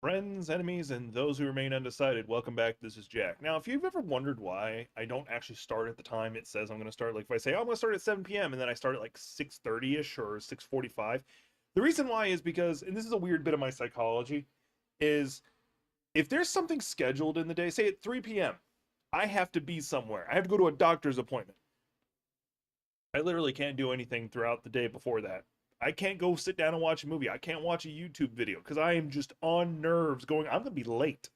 Friends, enemies, and those who remain undecided, welcome back. This is Jack. Now, if you've ever wondered why I don't actually start at the time it says I'm going to start, like if I say, oh, I'm going to start at 7 p.m. and then I start at like 6:30ish or 6:45, the reason why is because, and this is a weird bit of my psychology, is if there's something scheduled in the day, say at 3 p.m., I have to be somewhere. I have to go to a doctor's appointment. I literally can't do anything throughout the day before that. I can't go sit down and watch a movie. I can't watch a YouTube video because I am just on nerves going, I'm going to be late.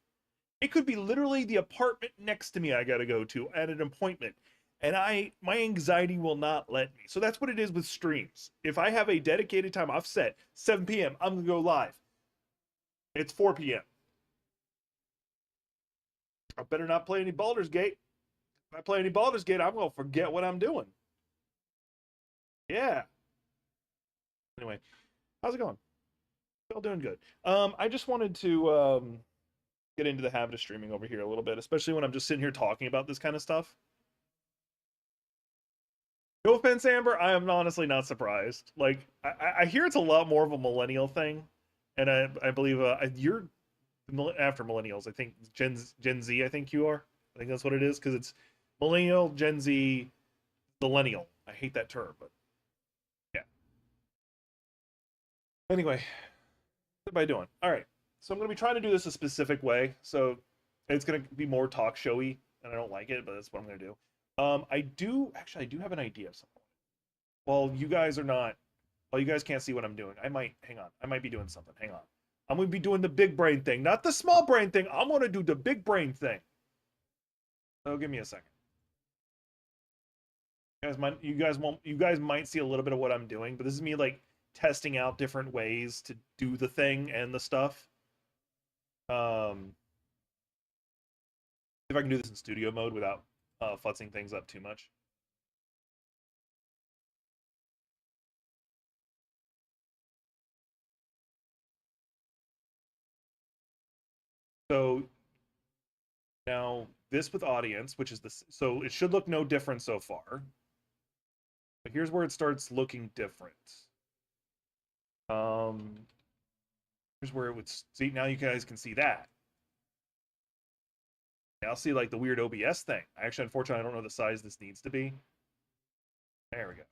It could be literally the apartment next to me I got to go to at an appointment. And my anxiety will not let me. So that's what it is with streams. If I have a dedicated time I've set, 7 p.m., I'm going to go live. It's 4 p.m. I better not play any Baldur's Gate. If I play any Baldur's Gate, I'm going to forget what I'm doing. Yeah. Anyway, how's it going? Y'all doing good. I just wanted to get into the habit of streaming over here a little bit, especially when I'm just sitting here talking about this kind of stuff. No offense, Amber, I am honestly not surprised. Like, I hear it's a lot more of a millennial thing, and I believe you're after millennials. I think Gen Z. I think you are. I think that's what it is because it's millennial, Gen Z, millennial. I hate that term, but yeah. Anyway, what am I doing? All right. So I'm going to be trying to do this a specific way. So it's going to be more talk showy, and I don't like it, but that's what I'm going to do. I do have an idea of something. Well, you guys are not. Well, you guys can't see what I'm doing. Hang on. I might be doing something. Hang on. I'm going to be doing the big brain thing, not the small brain thing. I'm going to do the big brain thing. So give me a second. You guys might see a little bit of what I'm doing, but this is me like testing out different ways to do the thing and the stuff. Um, if I can do this in studio mode without futzing things up too much. So now this with audience, which is this, so it should look no different so far. But here's where it starts looking different. Um, here's where it would see. Now you guys can see that. Now see like the weird OBS thing. Actually, unfortunately, I don't know the size this needs to be. There we go.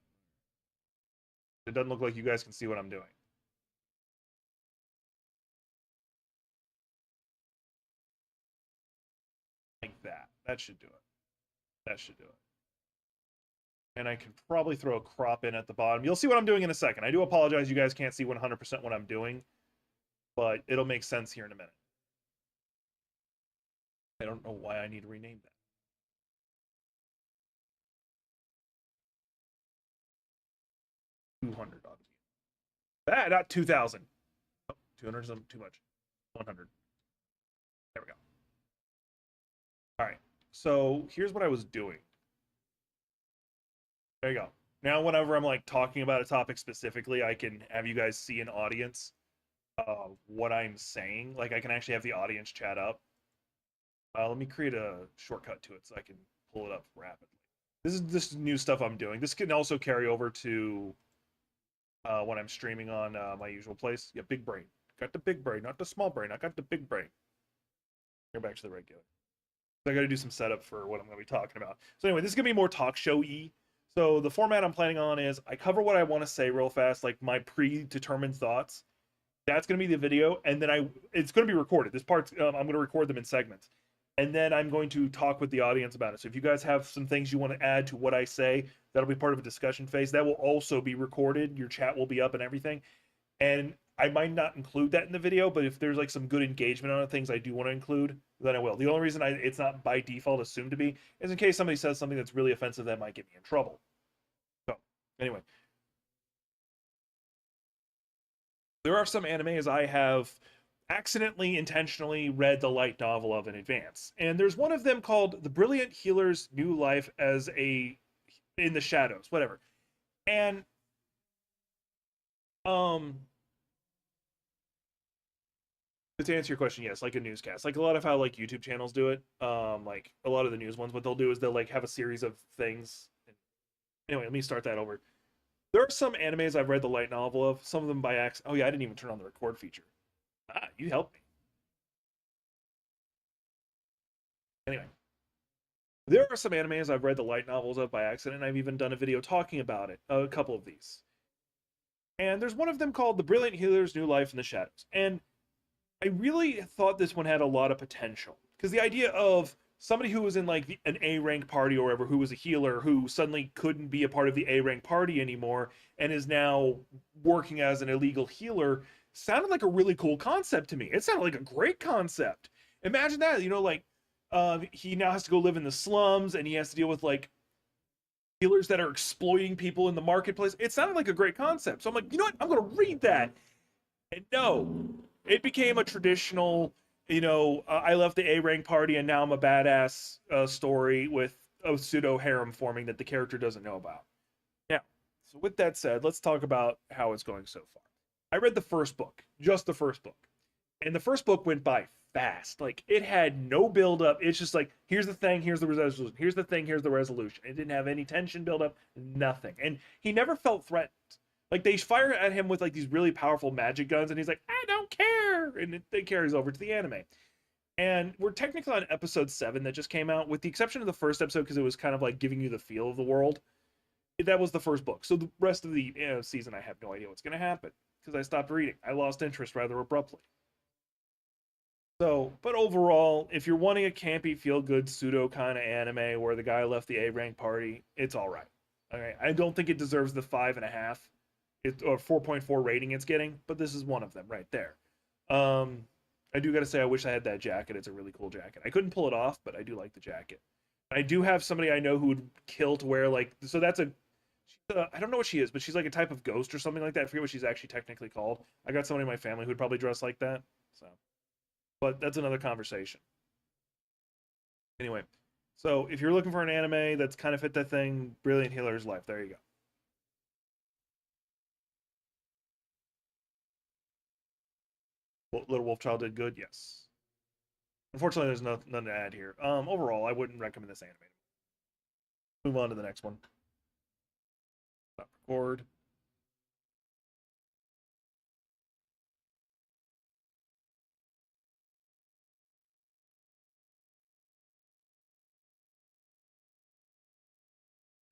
It doesn't look like you guys can see what I'm doing. Like that. That should do it. That should do it. And I can probably throw a crop in at the bottom. You'll see what I'm doing in a second. I do apologize you guys can't see 100% what I'm doing, but it'll make sense here in a minute. I don't know why I need to rename that. 200 ought to be. Ah, not 2,000. Oh, 200 is too much. 100. There we go. All right. So here's what I was doing. There you go. Now, whenever I'm like talking about a topic specifically, I can have you guys see an audience what I'm saying. Like I can actually have the audience chat up. Let me create a shortcut to it so I can pull it up rapidly. This is new stuff I'm doing. This can also carry over to when I'm streaming on my usual place. Yeah, big brain. Got the big brain, not the small brain. I got the big brain. Go back to the regular. So I got to do some setup for what I'm going to be talking about. So anyway, this is going to be more talk show-y. So the format I'm planning on is I cover what I want to say real fast, like my predetermined thoughts. That's going to be the video, and then it's going to be recorded. This part's I'm going to record them in segments, and then I'm going to talk with the audience about it. So if you guys have some things you want to add to what I say, that'll be part of a discussion phase. That will also be recorded. Your chat will be up and everything. And I might not include that in the video, but if there's like some good engagement on the things I do want to include, then I will. The only reason it's not by default assumed to be is in case somebody says something that's really offensive that might get me in trouble. So anyway, there are some animes I have accidentally, intentionally read the light novel of in advance, and there's one of them called "The Brilliant Healer's New Life as a in the Shadows," whatever. And um, to answer your question, yes, like a newscast, like a lot of how like YouTube channels do it. Like a lot of the news ones, what they'll do is they'll like have a series of things. Anyway, let me start that over. There are some animes I've read the light novel of. Some of them by accident. Oh yeah, I didn't even turn on the record feature. Ah, you helped me. Anyway, there are some animes I've read the light novels of by accident. I've even done a video talking about it, a couple of these. And there's one of them called The Brilliant Healer's New Life in the Shadows. And I really thought this one had a lot of potential. Because the idea of somebody who was in like an A rank party or whatever, who was a healer, who suddenly couldn't be a part of the A rank party anymore and is now working as an illegal healer, sounded like a really cool concept to me. It sounded like a great concept. Imagine that, like he now has to go live in the slums and he has to deal with like healers that are exploiting people in the marketplace. It sounded like a great concept. So I'm like, you know what? I'm going to read that. And no, it became a traditional, I left the A rank party and now I'm a badass story with a pseudo harem forming that the character doesn't know about. Now, so with that said, let's talk about how it's going so far. I read the first book, just the first book. And the first book went by fast. Like it had no build up. It's just like, here's the thing, here's the resolution. Here's the thing, here's the resolution. It didn't have any tension build up, nothing. And he never felt threatened. Like they fire at him with like these really powerful magic guns, and he's like, I don't care, and it carries over to the anime. And we're technically on episode 7 that just came out, with the exception of the first episode because it was kind of like giving you the feel of the world. That was the first book. So the rest of the season, I have no idea what's going to happen because I stopped reading. I lost interest rather abruptly. So, but overall, if you're wanting a campy, feel-good pseudo kind of anime where the guy left the A rank party, it's all right. Okay, I don't think it deserves the 5.5 or 4.4 rating it's getting, but this is one of them right there. I do got to say, I wish I had that jacket. It's a really cool jacket. I couldn't pull it off, but I do like the jacket. I do have somebody I know who would kill to wear like, so that's I don't know what she is, but she's like a type of ghost or something like that. I forget what she's actually technically called. I got somebody in my family who'd probably dress like that. So, but that's another conversation. Anyway, so if you're looking for an anime that's kind of fit that thing, Brilliant Healer's Life. There you go. Little Wolf Child did good, yes. Unfortunately, there's none to add here. Overall, I wouldn't recommend this anime. Move on to the next one. Stop record.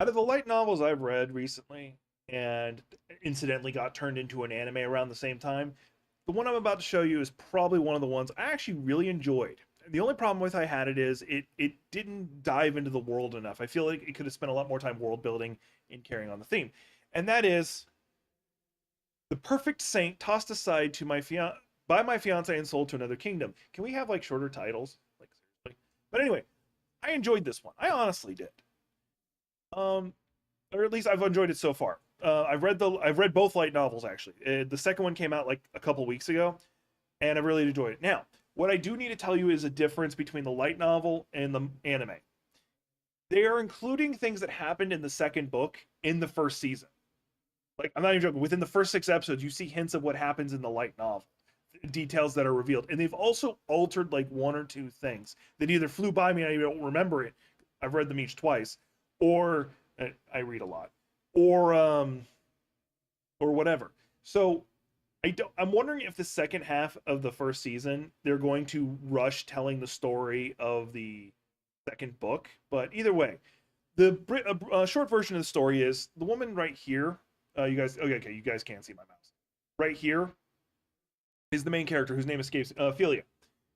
Out of the light novels I've read recently, and incidentally got turned into an anime around the same time, the one I'm about to show you is probably one of the ones I actually really enjoyed. The only problem with I had it is it didn't dive into the world enough. I feel like it could have spent a lot more time world building and carrying on the theme. And that is The Perfect Saint Tossed Aside to by my fiance and sold to another kingdom. Can we have like shorter titles? Like seriously. But anyway, I enjoyed this one. I honestly did. Or at least I've enjoyed it so far. I've read both light novels actually. The second one came out like a couple weeks ago, and I really enjoyed it. Now, what I do need to tell you is a difference between the light novel and the anime. They are including things that happened in the second book in the first season. Like I'm not even joking. Within the first 6 episodes, you see hints of what happens in the light novel, details that are revealed, and they've also altered like one or two things that either flew by me and I don't remember it. I've read them each twice, or I read a lot, or whatever. So I'm wondering if the second half of the first season they're going to rush telling the story of the second book. But either way, the short version of the story is the woman right here. You guys, okay, you guys can't see my mouse. Right here is the main character whose name escapes. Philia.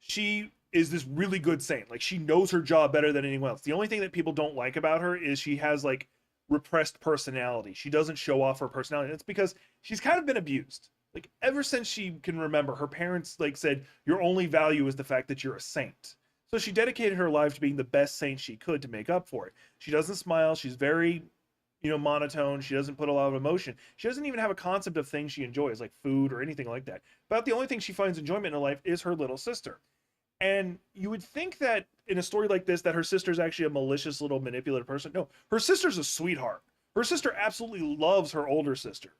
She is this really good saint. Like she knows her job better than anyone else. The only thing that people don't like about her is she has like repressed personality. She doesn't show off her personality. It's because she's kind of been abused. Like ever since she can remember, her parents like said your only value is the fact that you're a saint. So she dedicated her life to being the best saint she could to make up for it. She doesn't smile. She's very, monotone. She doesn't put a lot of emotion. She doesn't even have a concept of things she enjoys, like food or anything like that. But the only thing she finds enjoyment in her life is her little sister. And you would think that in a story like this, that her sister's actually a malicious little manipulative person. No, her sister's a sweetheart. Her sister absolutely loves her older sister.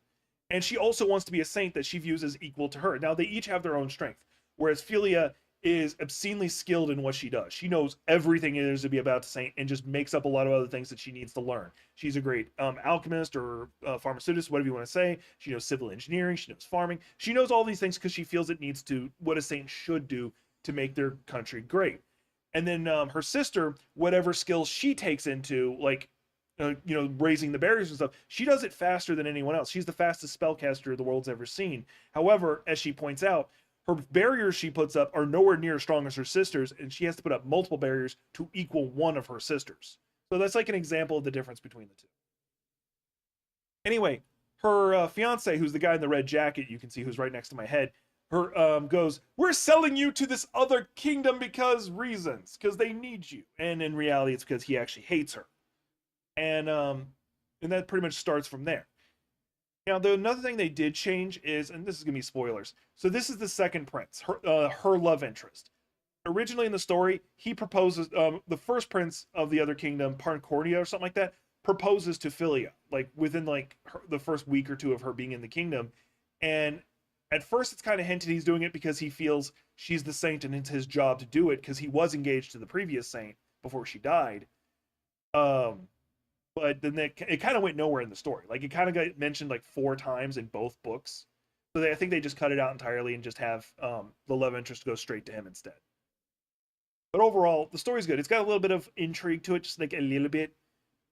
And she also wants to be a saint that she views as equal to her. Now, they each have their own strength. Whereas Philia is obscenely skilled in what she does. She knows everything it is to be about to saint and just makes up a lot of other things that she needs to learn. She's a great alchemist or pharmaceutist, whatever you want to say. She knows civil engineering. She knows farming. She knows all these things because she feels it needs to, what a saint should do to make their country great. And then her sister, whatever skills she takes into, like, raising the barriers and stuff, she does it faster than anyone else. She's the fastest spellcaster the world's ever seen. However, as she points out, her barriers she puts up are nowhere near as strong as her sister's, and she has to put up multiple barriers to equal one of her sisters. So that's like an example of the difference between the two. Anyway, her fiance, who's the guy in the red jacket, you can see who's right next to my head, her goes, "We're selling you to this other kingdom because reasons, because they need you." And in reality, it's because he actually hates her. And that pretty much starts from there. Now, the another thing they did change is, and this is gonna be spoilers. So this is the second prince, her love interest. Originally in the story, he proposes. The first prince of the other kingdom, Parncordia or something like that, proposes to Philia, like within like the first week or two of her being in the kingdom. And at first, it's kind of hinted he's doing it because he feels she's the saint and it's his job to do it because he was engaged to the previous saint before she died. But then it kind of went nowhere in the story. Like it kind of got mentioned like 4 times in both books. So I think they just cut it out entirely and just have the love interest go straight to him instead. But overall, the story's good. It's got a little bit of intrigue to it, just like a little bit.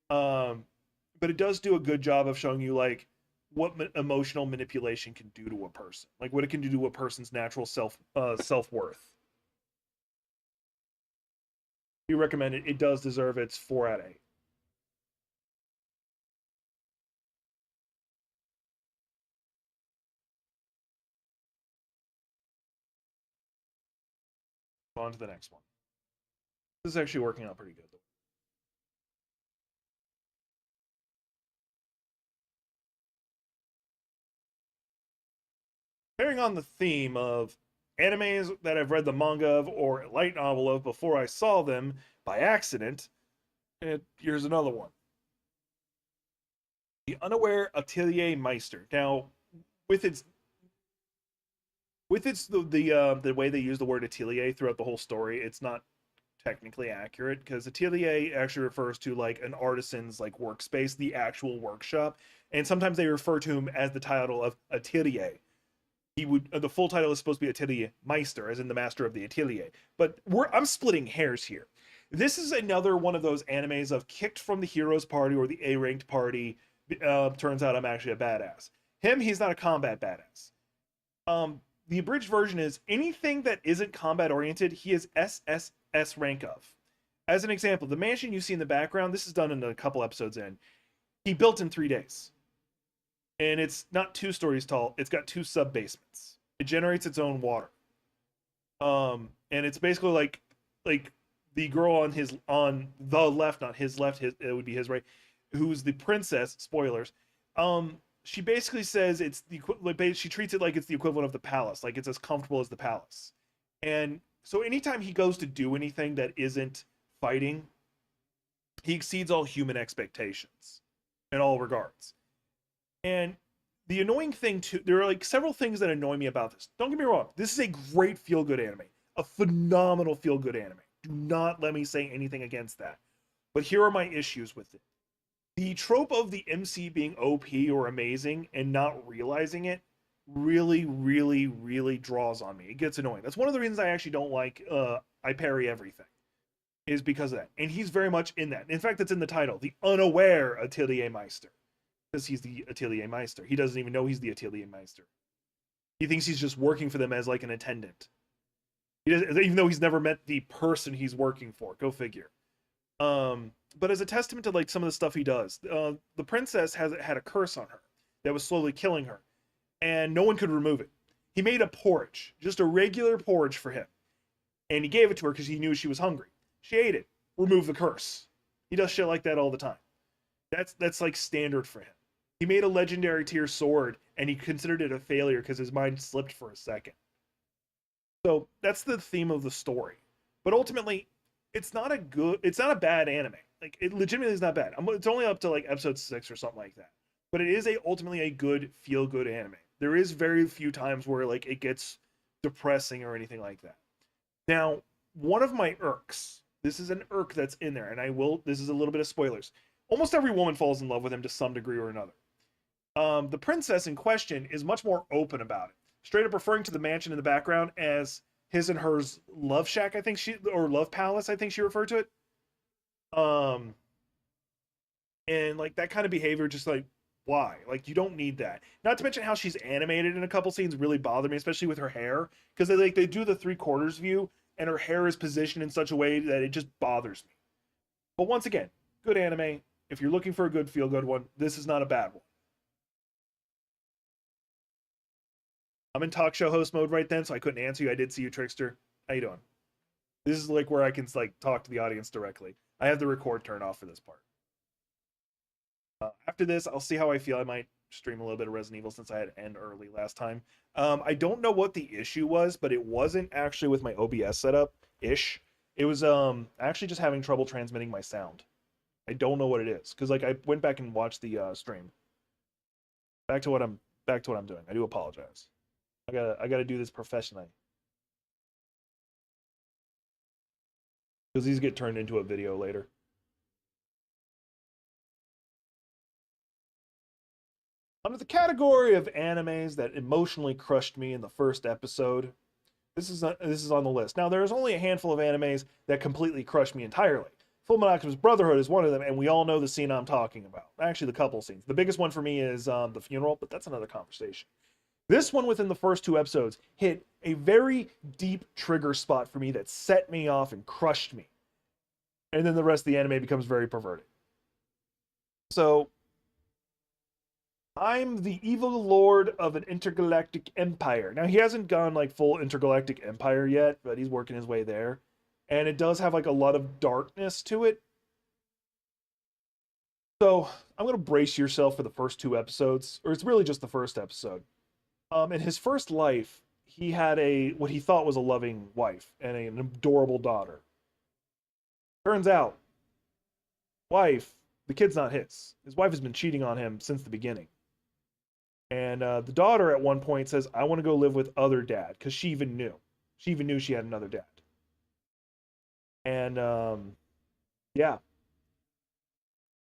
But it does do a good job of showing you like what emotional manipulation can do to a person, like what it can do to a person's natural self-worth. You recommend it. It does deserve its 4 out of 8. On to the next one. This is actually working out pretty good. Carrying on the theme of animes that I've read the manga of or light novel of before I saw them by accident, here's another one. The Unaware Atelier Meister. Now, with its the way they use the word atelier throughout the whole story, it's not technically accurate because atelier actually refers to like an artisan's like workspace, the actual workshop, and sometimes they refer to him as the title of atelier. He would the full title is supposed to be Atelier Meister, as in the master of the atelier. But I'm splitting hairs here. This is another one of those animes of kicked from the hero's party or the A-ranked party. Turns out I'm actually a badass. He's not a combat badass. The abridged version is anything that isn't combat oriented, he is SSS rank of. As an example, the mansion you see in the background, this is done in a couple episodes in, he built in 3 days. And it's not 2 stories tall, it's got 2 sub basements. It generates its own water. And it's basically like the girl on the left, not his left, it would be his right, who's the princess, spoilers. She basically says it's she treats it like it's the equivalent of the palace, like it's as comfortable as the palace. And so anytime he goes to do anything that isn't fighting, he exceeds all human expectations in all regards. And the annoying thing too, there are like several things that annoy me about this. Don't get me wrong, this is a great feel-good anime, a phenomenal feel-good anime. Do not let me say anything against that. But here are my issues with it. The trope of the MC being OP or amazing and not realizing it really, really, really draws on me. It gets annoying. That's one of the reasons I actually don't like I Parry Everything, is because of that. And he's very much in that. In fact, it's in the title, the Unaware Atelier Meister. Because he's the Atelier Meister. He doesn't even know he's the Atelier Meister. He thinks he's just working for them as like an attendant. Even though he's never met the person he's working for. Go figure. But as a testament to like some of the stuff he does, the princess had a curse on her that was slowly killing her, and no one could remove it. He made a porridge, just a regular porridge for him, and he gave it to her because he knew she was hungry. She ate it, removed the curse. He does shit like that all the time. That's like standard for him. He made a legendary tier sword, and he considered it a failure because his mind slipped for a second. So that's the theme of the story. But ultimately, it's not a bad anime. Like it legitimately is not bad. It's only up to like episode 6 or something like that. But it is ultimately a good feel-good anime. There is very few times where like it gets depressing or anything like that. Now, one of my irks, this is an irk that's in there, and this is a little bit of spoilers. Almost every woman falls in love with him to some degree or another. The princess in question is much more open about it, straight up referring to the mansion in the background as his and hers love shack, I think or love palace, I think she referred to it. Um, and like that kind of behavior, just like why? Like you don't need that. Not to mention how she's animated in a couple scenes really bothered me, especially with her hair, because they do the 3/4 view, and her hair is positioned in such a way that it just bothers me. But once again, good anime. If you're looking for a good feel good one, this is not a bad one. I'm in talk show host mode right then, so I couldn't answer you. I did see you, Trickster. How you doing? This is like where I can like talk to the audience directly. I have the record turned off for this part. After this, I'll see how I feel. I might stream a little bit of Resident Evil since I had end early last time. I don't know what the issue was, but it wasn't actually with my OBS setup ish. It was actually just having trouble transmitting my sound. I don't know what it is because like I went back and watched the stream. Back to what I'm doing. I do apologize. I gotta do this professionally because these get turned into a video later. Under the category of animes that emotionally crushed me in the first episode, this is on the list. Now there's only a handful of animes that completely crushed me entirely. Full Metal Alchemist Brotherhood is one of them, and we all know the scene I'm talking about. Actually, the couple scenes. The biggest one for me is the funeral, but that's another conversation. This one, within the first 2 episodes, hit a very deep trigger spot for me that set me off and crushed me. And then the rest of the anime becomes very perverted. So, I'm the evil lord of an intergalactic empire. Now, he hasn't gone like full intergalactic empire yet, but he's working his way there. And it does have like a lot of darkness to it. So, I'm going to brace yourself for the first 2 episodes, or it's really just the first episode. In his first life, he had a what he thought was a loving wife and an adorable daughter. Turns out, wife, the kid's not his. His wife has been cheating on him since the beginning. And the daughter at one point says, "I want to go live with other dad," because she even knew. She even knew she had another dad. And yeah,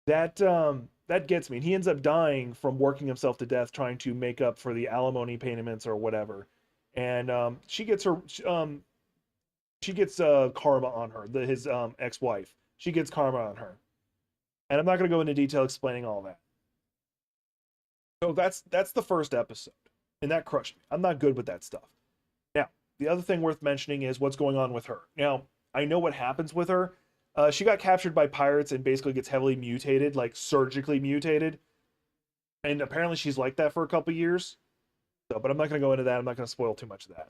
that gets me. And he ends up dying from working himself to death trying to make up for the alimony payments or whatever. And she gets karma on her. His ex-wife. She gets karma on her. And I'm not going to go into detail explaining all that. So that's the first episode, and that crushed me. I'm not good with that stuff. Now, the other thing worth mentioning is what's going on with her. Now, I know what happens with her. She got captured by pirates and basically gets heavily mutated, like surgically mutated. And apparently she's like that for a couple years. So, but I'm not going to go into that. I'm not going to spoil too much of that.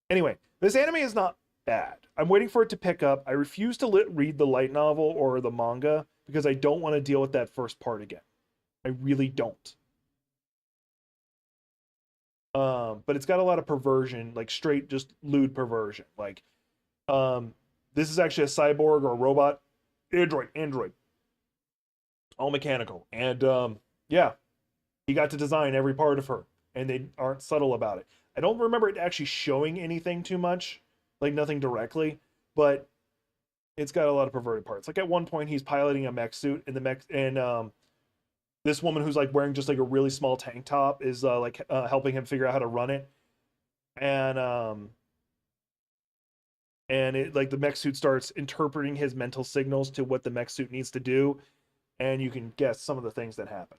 Anyway, this anime is not bad. I'm waiting for it to pick up. I refuse to read the light novel or the manga because I don't want to deal with that first part again. I really don't. But it's got a lot of perversion, like straight just lewd perversion. Like, this is actually a cyborg or a robot, android, all mechanical, and yeah, he got to design every part of her, and they aren't subtle about it. I don't remember it actually showing anything too much, like nothing directly, but it's got a lot of perverted parts. Like at one point, he's piloting a mech suit, and the mech and this woman who's like wearing just like a really small tank top is helping him figure out how to run it, and it like the mech suit starts interpreting his mental signals to what the mech suit needs to do, and you can guess some of the things that happen.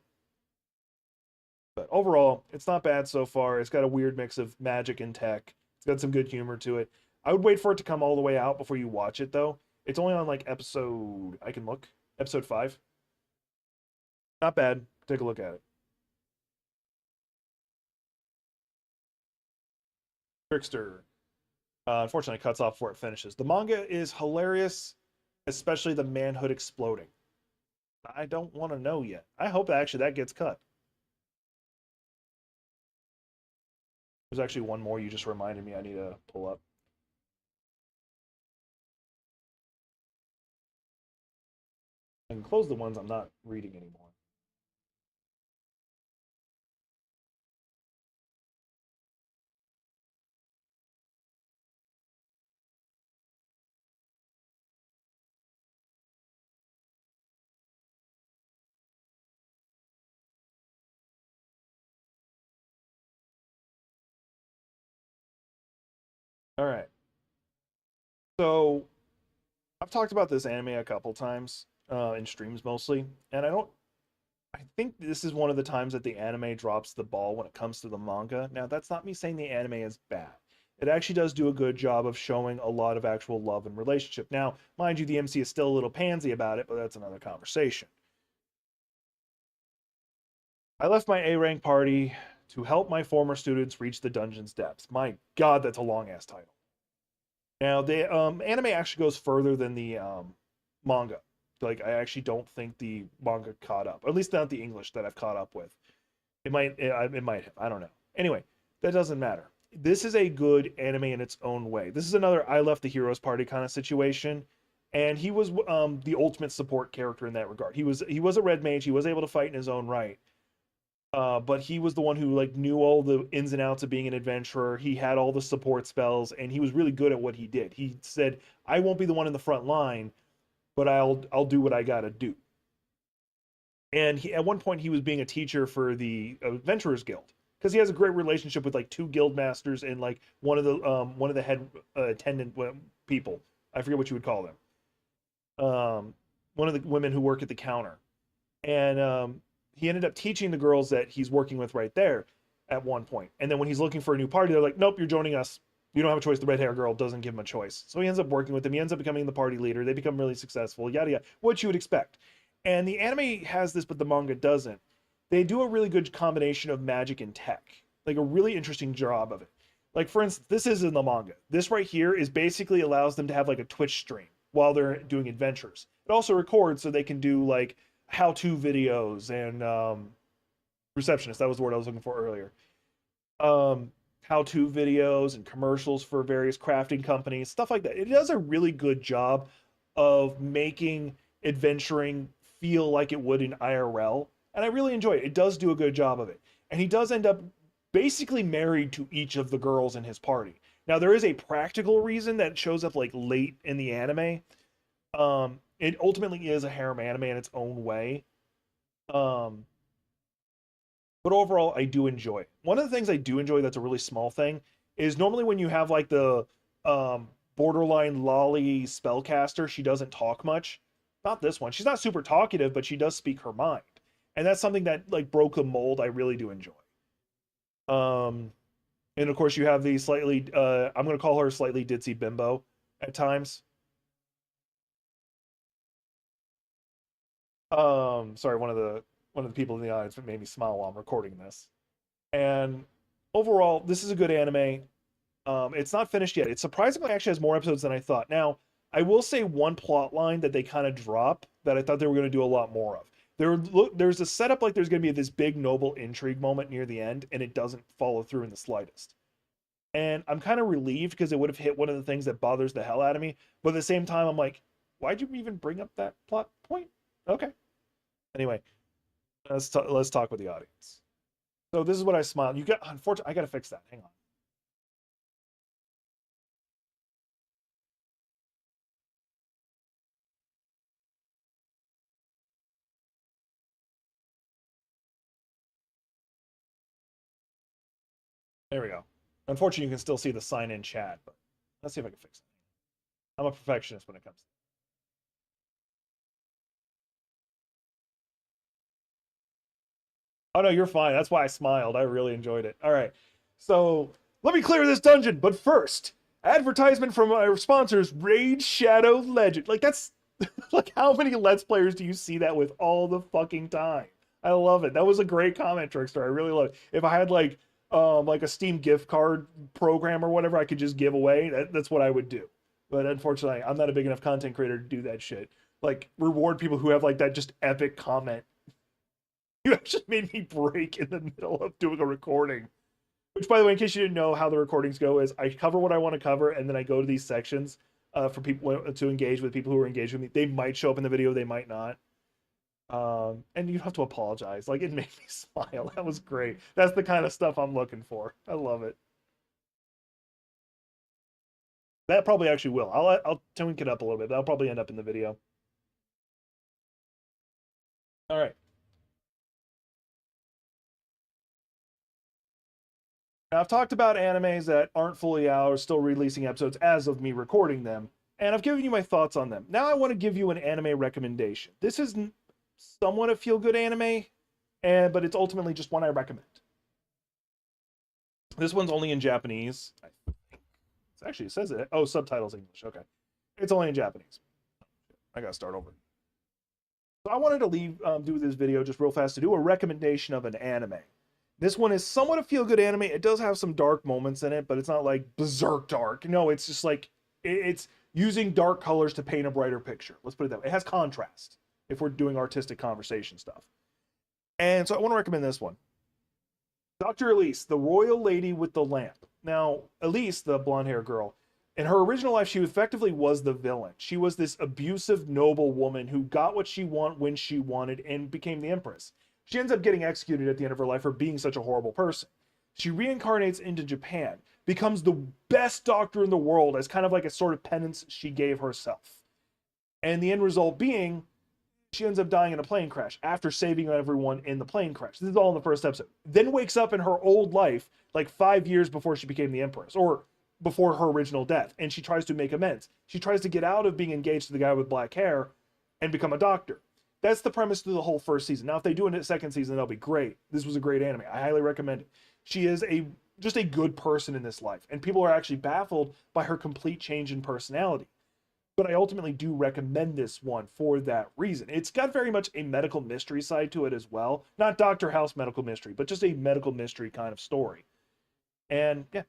But overall, it's not bad so far. It's got a weird mix of magic and tech. It's got some good humor to it. I would wait for it to come all the way out before you watch it though. It's only on like episode, I can look, episode 5. Not bad. Take a look at it. Trickster. Unfortunately, it cuts off before it finishes. The manga is hilarious, especially the manhood exploding. I don't want to know yet. I hope actually that gets cut. There's actually one more you just reminded me I need to pull up. I can close the ones I'm not reading anymore. All right. So I've talked about this anime a couple times in streams mostly, and I think this is one of the times that the anime drops the ball when it comes to the manga. Now, that's not me saying the anime is bad. It actually does do a good job of showing a lot of actual love and relationship. Now, mind you, the MC is still a little pansy about it, but that's another conversation. I left my A rank party to help my former students reach the dungeon's depths. My God, that's a long ass title. Now, the anime actually goes further than the manga. Like, I actually don't think the manga caught up, or at least not the English that I've caught up with. It might have. I don't know. Anyway, that doesn't matter. This is a good anime in its own way. This is another I left the heroes party kind of situation, and he was the ultimate support character in that regard. He was a red mage. He was able to fight in his own right. But he was the one who like knew all the ins and outs of being an adventurer. He had all the support spells, and he was really good at what he did. He said, "I won't be the one in the front line, but I'll do what I gotta do." And at one point, he was being a teacher for the Adventurers Guild because he has a great relationship with like two guild masters and like one of the head attendant people. I forget what you would call them. One of the women who work at the counter, and he ended up teaching the girls that he's working with right there at one point. And then when he's looking for a new party, they're like, "Nope, you're joining us. You don't have a choice." The red hair girl doesn't give him a choice, so he ends up working with them. He ends up becoming the party leader. They become really successful. Yada yada. What you would expect. And the anime has this, but the manga doesn't. They do a really good combination of magic and tech, like a really interesting job of it. Like for instance, this is in the manga. This right here is basically allows them to have like a Twitch stream while they're doing adventures. It also records so they can do like how-to videos and receptionist. That was the word I was looking for earlier. How-to videos and commercials for various crafting companies, stuff like that. It does a really good job of making adventuring feel like it would in IRL, and I really enjoy it. It does do a good job of it, and he does end up basically married to each of the girls in his party. Now there is a practical reason that shows up like late in the anime. It ultimately is a harem anime in its own way. Um, but overall, I do enjoy it. One of the things I do enjoy that's a really small thing is normally when you have like the borderline lolly spellcaster, she doesn't talk much. Not this one. She's not super talkative, but she does speak her mind. And that's something that like broke the mold I really do enjoy. Um, and of course you have the slightly I'm gonna call her slightly ditzy bimbo at times. Sorry, one of the people in the audience made me smile while I'm recording this. And overall, this is a good anime. It's not finished yet. It surprisingly actually has more episodes than I thought. Now, I will say one plot line that they kind of drop that I thought they were going to do a lot more of. There's a setup like there's going to be this big noble intrigue moment near the end, and it doesn't follow through in the slightest. And I'm kind of relieved because it would have hit one of the things that bothers the hell out of me. But at the same time, I'm like, why'd you even bring up that plot point? Okay. Anyway, let's talk with the audience. So this is what I smiled. You got unfortunately, I got to fix that. Hang on. There we go. Unfortunately, you can still see the sign in chat, but let's see if I can fix it. I'm a perfectionist when it comes to Oh no, you're fine. That's why I smiled. I really enjoyed it. All right. So let me clear this dungeon, but first, advertisement from our sponsors, Raid Shadow Legend. Like that's like how many Let's Players do you see that with all the fucking time? I love it. That was a great comment, Trickster. I really love it. If I had like a Steam gift card program or whatever I could just give away, that's what I would do. But unfortunately, I'm not a big enough content creator to do that shit. Like reward people who have like that just epic comment. You actually made me break in the middle of doing a recording. Which, by the way, in case you didn't know how the recordings go, is I cover what I want to cover, and then I go to these sections for people to engage with people who are engaged with me. They might show up in the video, they might not. And you have to apologize. Like it made me smile. That was great. That's the kind of stuff I'm looking for. I love it. That probably actually will. I'll twink it up a little bit. That'll probably end up in the video. All right. Now, I've talked about animes that aren't fully out or still releasing episodes as of me recording them, and I've given you my thoughts on them. Now, I want to give you an anime recommendation. This is somewhat a feel good anime, but it's ultimately just one I recommend. This one's only in Japanese. I think. Actually, it says it. Oh, subtitles English. Okay. It's only in Japanese. I gotta start over. So I wanted to do this video just real fast to do a recommendation of an anime. This one is somewhat a feel-good anime. It does have some dark moments in it, but it's not like berserk dark. No, it's just like it's using dark colors to paint a brighter picture. Let's put it that way. It has contrast if we're doing artistic conversation stuff. And so I want to recommend this one. Dr. Elise, the royal lady with the lamp. Now, Elise, the blonde-haired girl, in her original life, she effectively was the villain. She was this abusive, noble woman who got what she wanted when she wanted and became the empress. She ends up getting executed at the end of her life for being such a horrible person. She reincarnates into Japan, becomes the best doctor in the world as kind of like a sort of penance she gave herself. And the end result being, she ends up dying in a plane crash after saving everyone in the plane crash. This is all in the first episode. Then wakes up in her old life, like 5 years before she became the empress, or before her original death, and she tries to make amends. She tries to get out of being engaged to the guy with black hair and become a doctor. That's the premise through the whole first season. Now, if they do it in the second season, that'll be great. This was a great anime. I highly recommend it. She is just a good person in this life, and people are actually baffled by her complete change in personality. But I ultimately do recommend this one for that reason. It's got very much a medical mystery side to it as well. Not Dr. House medical mystery, but just a medical mystery kind of story. And yeah,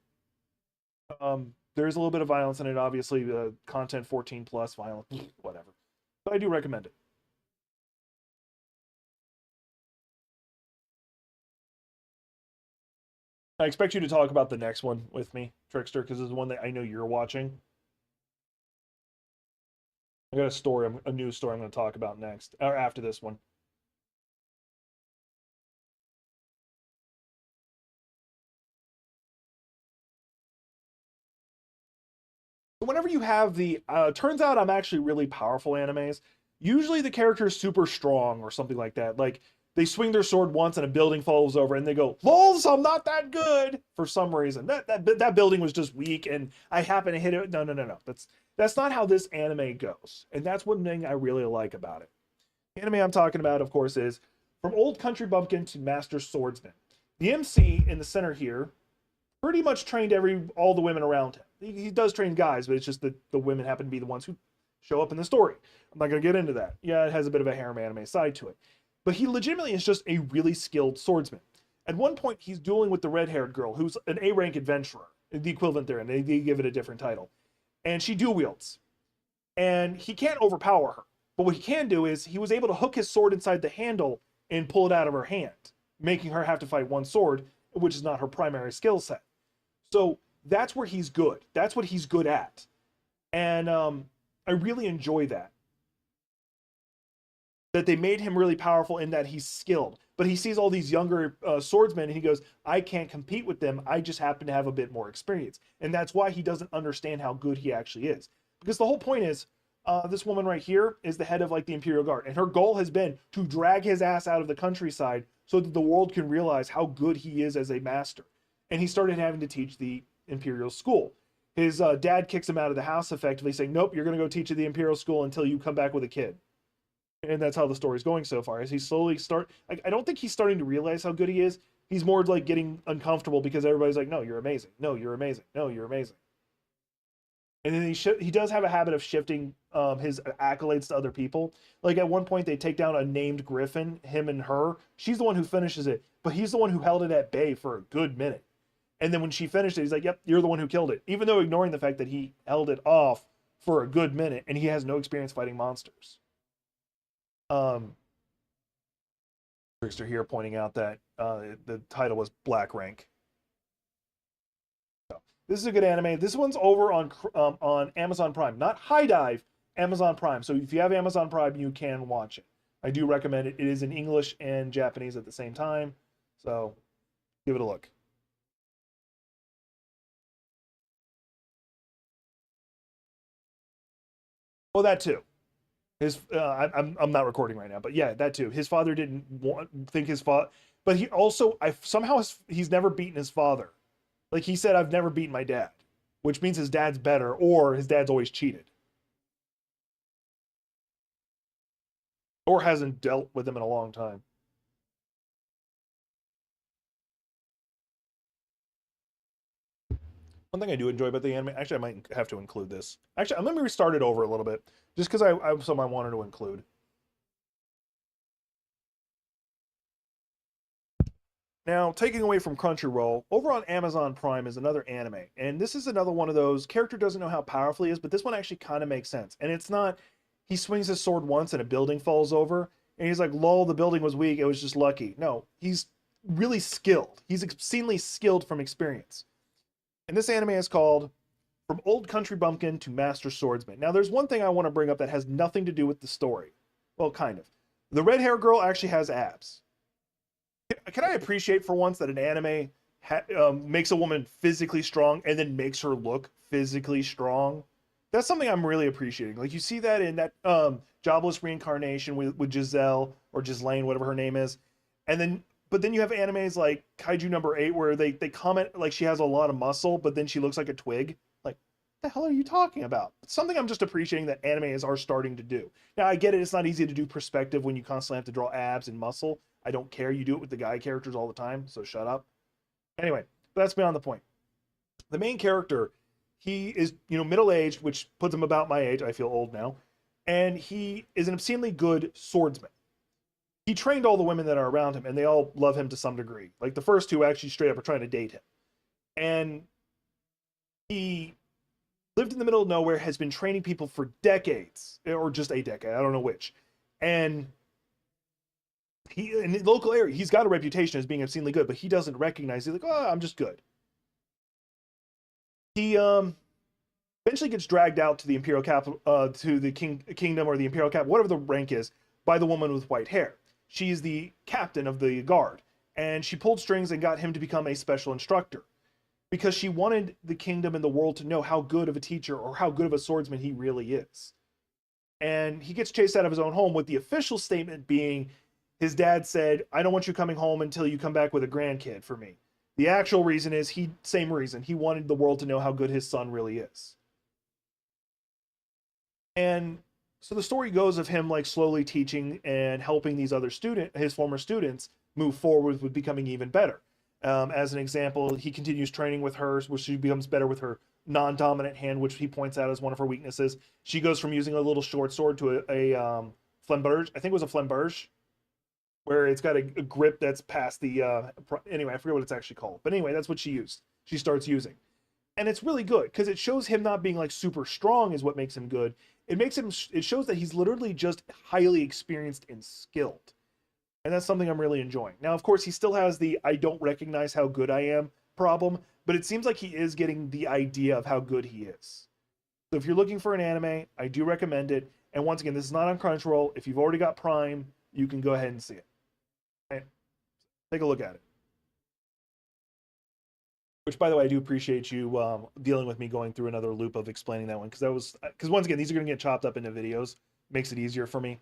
there is a little bit of violence in it, obviously, content 14 plus, violent, whatever. But I do recommend it. I expect you to talk about the next one with me, Trickster, because this is one that I know you're watching. I got a news story I'm going to talk about next, or after this one. Whenever you have turns out I'm actually really powerful animes. Usually the character is super strong or something like that. Like they swing their sword once and a building falls over and they go, "Lols, I'm not that good." For some reason, that building was just weak and I happen to hit it. No, no, no, no. That's not how this anime goes, and that's one thing I really like about it. The anime I'm talking about, of course, is From Old Country Bumpkin to Master Swordsman. The MC in the center here pretty much trained all the women around him. He does train guys, but it's just that the women happen to be the ones who show up in the story. I'm not going to get into that. Yeah, it has a bit of a harem anime side to it. But he legitimately is just a really skilled swordsman. At one point, he's dueling with the red-haired girl, who's an A-rank adventurer, the equivalent there, and they give it a different title. And she dual wields. And he can't overpower her. But what he can do is he was able to hook his sword inside the handle and pull it out of her hand, making her have to fight one sword, which is not her primary skill set. So that's where he's good. That's what he's good at. And I really enjoy that. That they made him really powerful in that he's skilled. But he sees all these younger swordsmen and he goes, I can't compete with them. I just happen to have a bit more experience. And that's why he doesn't understand how good he actually is. Because the whole point is, this woman right here is the head of like the Imperial Guard. And her goal has been to drag his ass out of the countryside so that the world can realize how good he is as a master. And he started having to teach the Imperial School. His dad kicks him out of the house, effectively saying, nope, you're going to go teach at the Imperial School until you come back with a kid. And that's how the story's going so far. As he slowly I don't think he's starting to realize how good he is. He's more like getting uncomfortable because everybody's like, no, you're amazing. No, you're amazing. No, you're amazing. And then he does have a habit of shifting his accolades to other people. Like at one point, they take down a named griffin, him and her. She's the one who finishes it, but he's the one who held it at bay for a good minute. And then when she finished it, he's like, yep, you're the one who killed it. Even though ignoring the fact that he held it off for a good minute and he has no experience fighting monsters. Trickster here pointing out that the title was Black Rank. So, this is a good anime. This one's over on Amazon Prime. Not High Dive, Amazon Prime. So if you have Amazon Prime, you can watch it. I do recommend it. It is in English and Japanese at the same time. So give it a look. Oh, that too. I'm not recording right now, but yeah, that too. His father didn't think his father, but he also, he's never beaten his father. Like he said, I've never beaten my dad, which means his dad's better or his dad's always cheated or hasn't dealt with him in a long time. One thing I do enjoy about the anime, actually, I might have to include this. Actually, let me restart it over a little bit, just because I have something I wanted to include. Now, taking away from Crunchyroll, over on Amazon Prime is another anime. And this is another one of those character doesn't know how powerful he is, but this one actually kind of makes sense. And it's not he swings his sword once and a building falls over, and he's like, lol, the building was weak, it was just lucky. No, he's really skilled. He's obscenely skilled from experience. And this anime is called From Old Country Bumpkin to Master Swordsman. Now, there's one thing I want to bring up that has nothing to do with the story. Well, kind of. The red hair girl actually has abs. Can I appreciate for once that an anime makes a woman physically strong and then makes her look physically strong? That's something I'm really appreciating. Like you see that in that jobless reincarnation with Giselle or Gislaine, whatever her name is, and then but then you have animes like Kaiju number 8 where they comment like she has a lot of muscle, but then she looks like a twig. Like, what the hell are you talking about? It's something I'm just appreciating that animes are starting to do. Now I get it; it's not easy to do perspective when you constantly have to draw abs and muscle. I don't care. You do it with the guy characters all the time, so shut up. Anyway, but that's beyond the point. The main character, he is, middle-aged, which puts him about my age. I feel old now. And he is an obscenely good swordsman. He trained all the women that are around him, and they all love him to some degree. Like the first two actually straight up are trying to date him. And he lived in the middle of nowhere, has been training people for decades, or just a decade, I don't know which. And he in the local area, he's got a reputation as being obscenely good, but he doesn't recognize. He's like, oh, I'm just good. He eventually gets dragged out to the imperial capital, to the kingdom or the imperial capital, whatever the rank is, by the woman with white hair. She's the captain of the guard, and she pulled strings and got him to become a special instructor because she wanted the kingdom and the world to know how good of a teacher or how good of a swordsman he really is. And he gets chased out of his own home with the official statement being his dad said, I don't want you coming home until you come back with a grandkid for me. The actual reason is same reason. He wanted the world to know how good his son really is. And so the story goes of him like slowly teaching and helping these other his former students move forward with becoming even better. As an example, he continues training with her, where she becomes better with her non-dominant hand, which he points out as one of her weaknesses. She goes from using a little short sword to a flamberge. I think it was a flamberge, where it's got a grip that's past the anyway, I forget what it's actually called, but anyway, that's what she starts using, and it's really good because it shows him not being like super strong is what makes him good. It shows that he's literally just highly experienced and skilled, and that's something I'm really enjoying. Now of course he still has the I don't recognize how good I am problem, but it seems like he is getting the idea of how good he is. So if you're looking for an anime, I do recommend it. And once again, this is not on Crunchyroll. If you've already got Prime, you can go ahead and see it. Right? Take a look at it. Which, by the way, I do appreciate you dealing with me going through another loop of explaining that one because once again, these are going to get chopped up into videos. Makes it easier for me.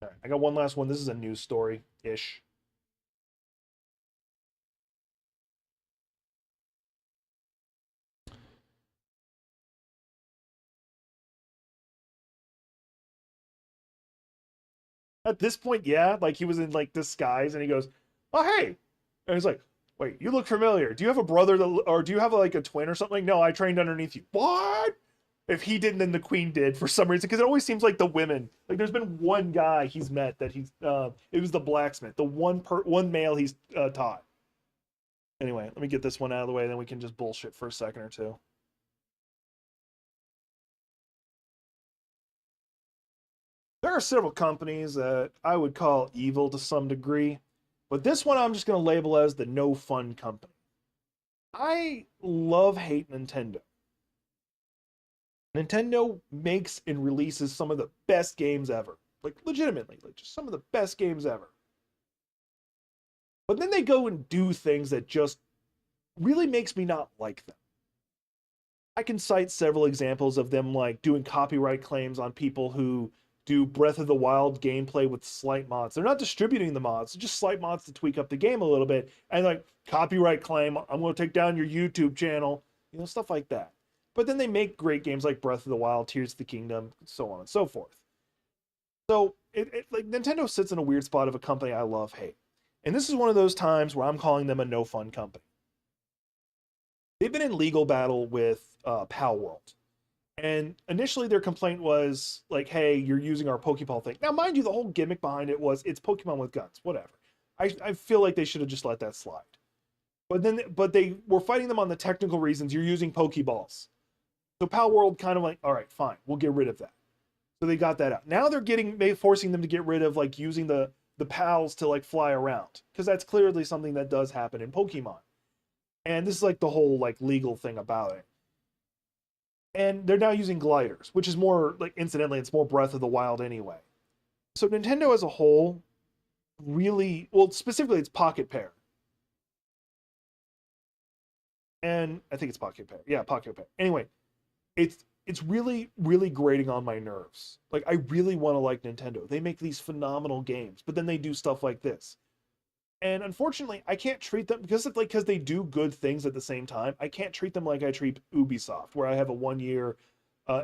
All right, I got one last one. This is a news story ish. At this point, yeah, like he was in like disguise, and he goes, "Oh hey," and he's like, "Wait, you look familiar. Do you have a brother that, or do you have like a twin or something?" No, I trained underneath you. What? If he didn't, then the queen did for some reason, because it always seems like the women. Like there's been one guy he's met that it was the blacksmith, the one male he's taught. Anyway, let me get this one out of the way, then we can just bullshit for a second or two. There are several companies that I would call evil to some degree, but this one I'm just going to label as the no fun company. I love hate Nintendo. Nintendo makes and releases some of the best games ever. Like legitimately, like just some of the best games ever. But then they go and do things that just really makes me not like them. I can cite several examples of them like doing copyright claims on people who do Breath of the Wild gameplay with slight mods. They're not distributing the mods, just slight mods to tweak up the game a little bit. And like, copyright claim, I'm going to take down your YouTube channel, stuff like that. But then they make great games like Breath of the Wild, Tears of the Kingdom, so on and so forth. So like Nintendo sits in a weird spot of a company I love, hate. And this is one of those times where I'm calling them a no fun company. They've been in legal battle with Pal World. And initially their complaint was like, hey, you're using our Pokeball thing. Now, mind you, the whole gimmick behind it was it's Pokemon with guns, whatever. I feel like they should have just let that slide. But they were fighting them on the technical reasons. You're using Pokeballs. So Pal World kind of like, all right, fine, we'll get rid of that. So they got that out. Now they're forcing them to get rid of like using the pals to like fly around, because that's clearly something that does happen in Pokemon. And this is like the whole like legal thing about it. And they're now using gliders, which is more like, incidentally, it's more Breath of the Wild anyway. So Nintendo as a whole really, well, specifically it's Pocket Pair. And I think it's Pocket Pair. Yeah, Pocket Pair. Anyway, it's really, really grating on my nerves. Like, I really want to like Nintendo. They make these phenomenal games, but then they do stuff like this. And unfortunately, I can't treat them, because they do good things at the same time, I can't treat them like I treat Ubisoft, where I have a 1-year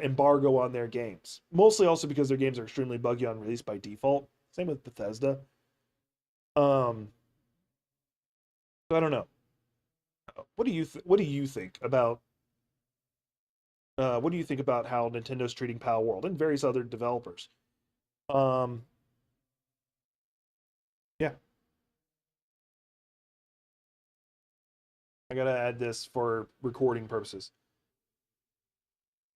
embargo on their games. Mostly also because their games are extremely buggy on release by default. Same with Bethesda. So I don't know. What do you think about how Nintendo's treating Pal World and various other developers? Um, yeah. I gotta add this for recording purposes.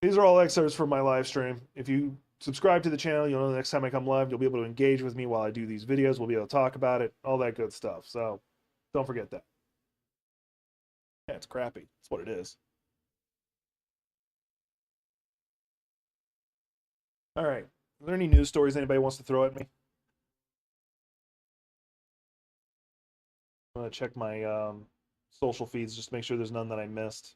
These are all excerpts from my live stream. If you subscribe to the channel, you'll know the next time I come live, you'll be able to engage with me while I do these videos. We'll be able to talk about it, all that good stuff. So don't forget that. Yeah, it's crappy. That's what it is. All right. Are there any news stories anybody wants to throw at me? I'm gonna check my social feeds just to make sure there's none that I missed.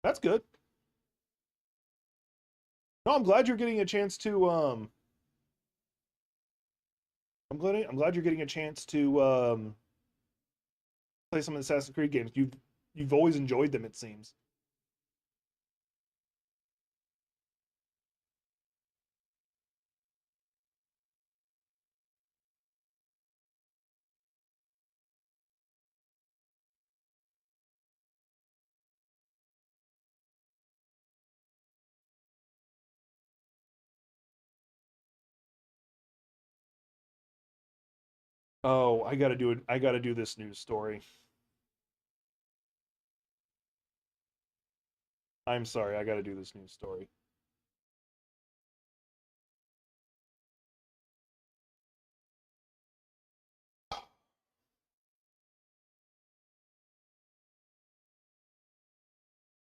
That's good. No, I'm glad you're getting a chance to I'm glad you're getting a chance to play some of the Assassin's Creed games. You've always enjoyed them, it seems. Oh, I gotta do it. I gotta do this news story. I'm sorry, I gotta do this news story.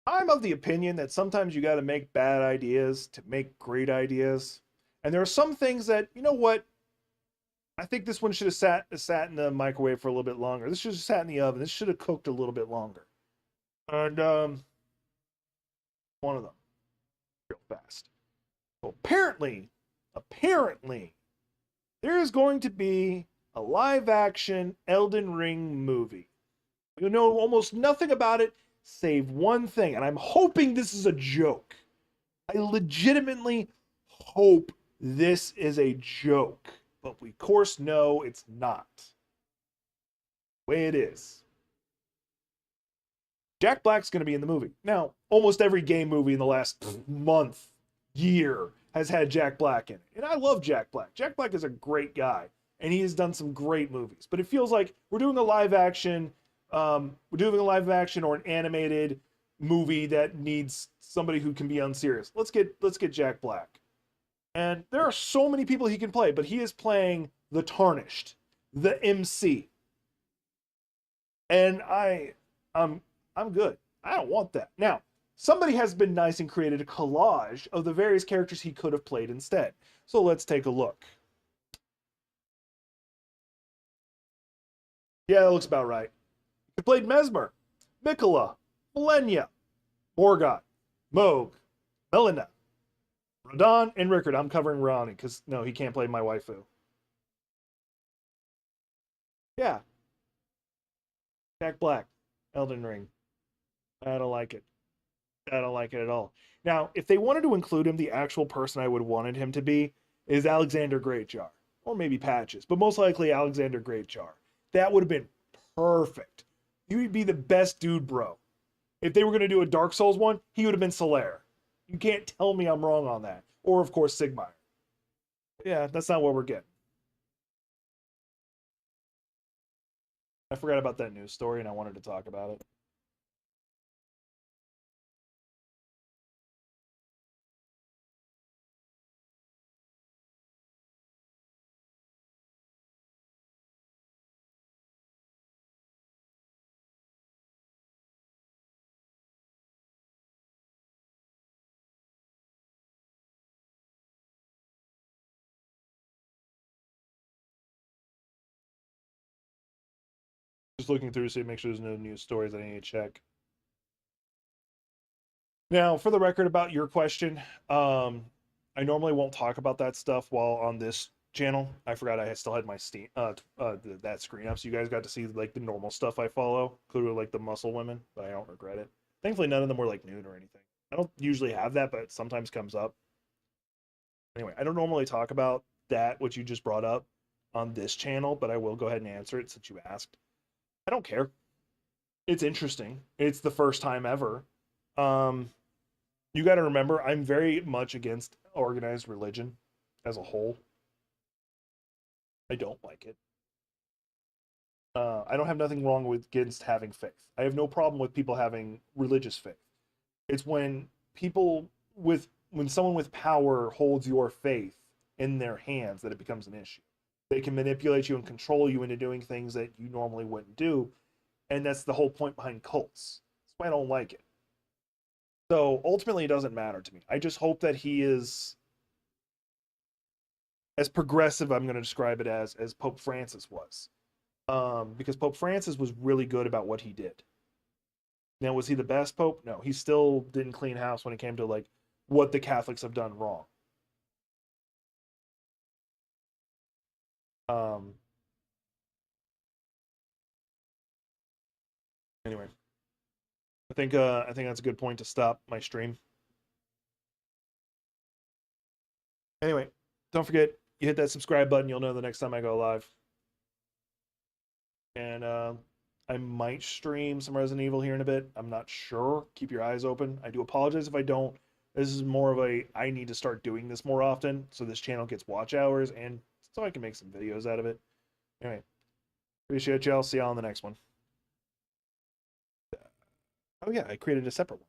I'm of the opinion that sometimes you gotta make bad ideas to make great ideas. And there are some things that, you know what? I think this one should have sat in the microwave for a little bit longer. This should have sat in the oven. This should have cooked a little bit longer. And one of them, real fast. So apparently, there is going to be a live-action Elden Ring movie. You know almost nothing about it, save one thing, and I'm hoping this is a joke. I legitimately hope this is a joke, but we of course know it's not. The way it is. Jack Black's going to be in the movie. Now, almost every game movie in the last month, year, has had Jack Black in it. And I love Jack Black. Jack Black is a great guy, and he has done some great movies. But it feels like we're doing a live action or an animated movie that needs somebody who can be unserious. Let's get Jack Black. And there are so many people he can play, but he is playing the Tarnished, the MC. And I'm I'm good. I don't want that. Now, somebody has been nice and created a collage of the various characters he could have played instead. So let's take a look. Yeah, that looks about right. He played Mesmer, Mikola, Millennia, Morgoth, Moog, Melina, Radon, and Rickard. I'm covering Ronnie because no, he can't play my waifu. Yeah, Jack Black, Elden Ring. I don't like it. I don't like it at all. Now, if they wanted to include him, the actual person I would have wanted him to be is Alexander Greatjar. Or maybe Patches, but most likely Alexander Greatjar. That would have been perfect. He would be the best dude, bro. If they were going to do a Dark Souls one, he would have been Solaire. You can't tell me I'm wrong on that. Or, of course, Sigmar. Yeah, that's not what we're getting. I forgot about that news story and I wanted to talk about it. Just looking through to see, make sure there's no news stories I need to check. Now, for the record about your question, I normally won't talk about that stuff while on this channel. I forgot I still had my Steam that screen up, so you guys got to see like the normal stuff I follow, including like the muscle women, but I don't regret it. Thankfully, none of them were like nude or anything. I don't usually have that, but it sometimes comes up. Anyway, I don't normally talk about that, what you just brought up on this channel, but I will go ahead and answer it since you asked. I don't care. It's interesting. It's the first time ever. Um, you got to remember, I'm very much against organized religion as a whole. I don't like it. I don't have nothing wrong with against having faith. I have no problem with people having religious faith. It's when people with when someone with power holds your faith in their hands that it becomes an issue. They can manipulate you and control you into doing things that you normally wouldn't do, and that's the whole point behind cults. That's why I don't like it. So ultimately, it doesn't matter to me. I just hope that he is as progressive. I'm going to describe it as Pope Francis was, because Pope Francis was really good about what he did. Now, was he the best pope? No, he still didn't clean house when it came to like what the Catholics have done wrong. Um, anyway, I think that's a good point to stop my stream. Anyway, don't forget you hit that subscribe button. You'll know the next time I go live. And I might stream some Resident Evil here in a bit. I'm not sure. Keep your eyes open. I do apologize if I don't. This is more of a I need to start doing this more often so this channel gets watch hours and so I can make some videos out of it. Anyway, appreciate y'all. See y'all on the next one. Oh yeah, I created a separate one.